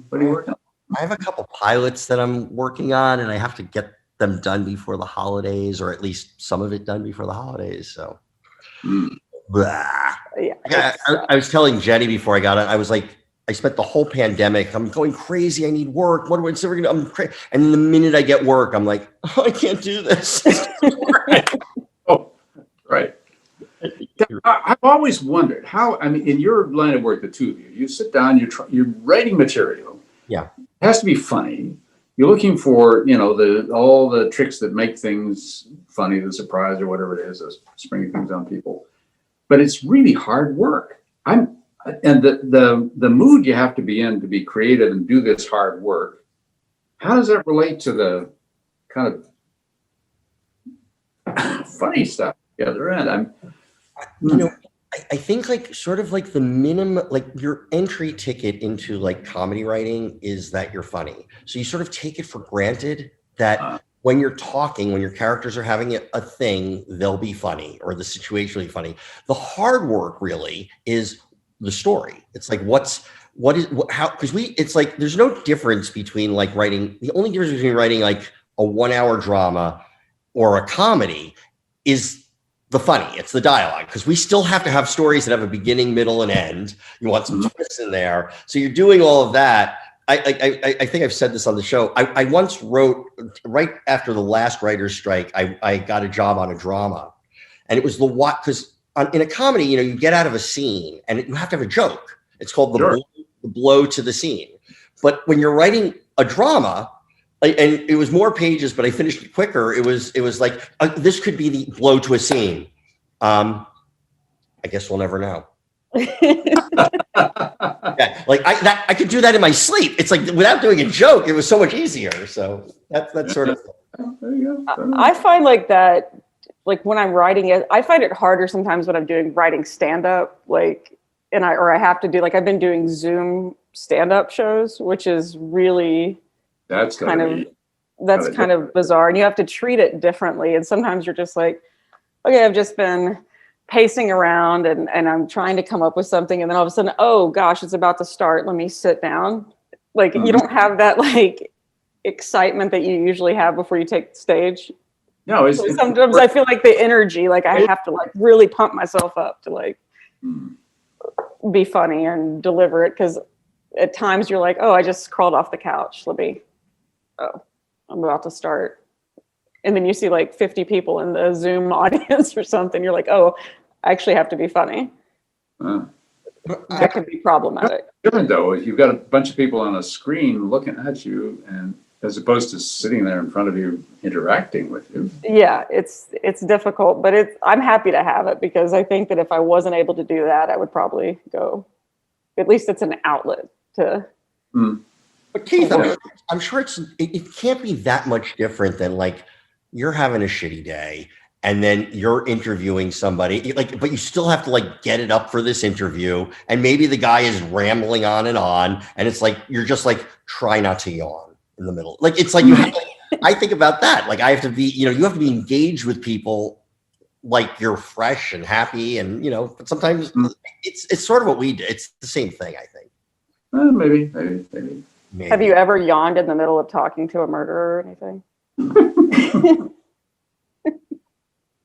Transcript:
What are you working on? I have a couple pilots that I'm working on, and I have to get them done before the holidays, or at least some of it done before the holidays. So, blah. Yeah, I was telling Jenny before I got it, I was like, I spent the whole pandemic. I'm going crazy. I need work. What am I doing? I'm crazy. And the minute I get work, I'm like, oh, I can't do this. Oh, right. I've always wondered how. I mean, in your line of work, the two of you, you sit down, you're writing material. Yeah, it has to be funny. You're looking for, all the tricks that make things funny, the surprise or whatever it is, springing things on people. But it's really hard work. And the mood you have to be in to be creative and do this hard work. How does that relate to the kind of funny stuff the other end? I think like sort of like the minimum, like your entry ticket into like comedy writing is that you're funny. So you sort of take it for granted that when you're talking, when your characters are having a thing, they'll be funny or the situation will be funny. The hard work really is the story. It's like it's like there's no difference between like writing. The only difference between writing like a 1 hour drama or a comedy is the funny. It's the dialogue, because we still have to have stories that have a beginning, middle, and end. You want some twists in there, so you're doing all of that. I think I've said this on the show. I once wrote, right after the last writer's strike, I got a job on a drama, and it was because in a comedy, you get out of a scene and you have to have a joke. It's called the blow to the scene. But when you're writing a drama, and it was more pages, but I finished it quicker. It was like, this could be the blow to a scene. I guess we'll never know. Yeah, like I could do that in my sleep. It's like without doing a joke, it was so much easier. So that's sort of. There you go. I find like that, like when I'm writing it, I find it harder sometimes when I'm writing stand up, like, I have to do, like, I've been doing Zoom stand up shows, which is really. That's kind of bizarre, and you have to treat it differently. And sometimes you're just like, okay, I've just been pacing around and I'm trying to come up with something, and then all of a sudden, oh gosh, it's about to start. Let me sit down. Like you don't have that like excitement that you usually have before you take the stage. No, sometimes I feel like the energy, like I have to like really pump myself up to like be funny and deliver it, because at times you're like, oh, I just crawled off the couch. I'm about to start. And then you see like 50 people in the Zoom audience or something. You're like, oh, I actually have to be funny. That can be problematic. Different though, if you've got a bunch of people on a screen looking at you, and as opposed to sitting there in front of you interacting with you. Yeah, it's difficult, but I'm happy to have it, because I think that if I wasn't able to do that, I would probably go. At least it's an outlet to. But Keith, I'm sure it can't be that much different than like you're having a shitty day and then you're interviewing somebody, like, but you still have to like get it up for this interview, and maybe the guy is rambling on, and it's like you're just like, try not to yawn in the middle. Like it's like you have to, I think about that. Like I have to be, you have to be engaged with people like you're fresh and happy, and but sometimes it's sort of what we do. It's the same thing, I think. Maybe. Have you ever yawned in the middle of talking to a murderer or anything?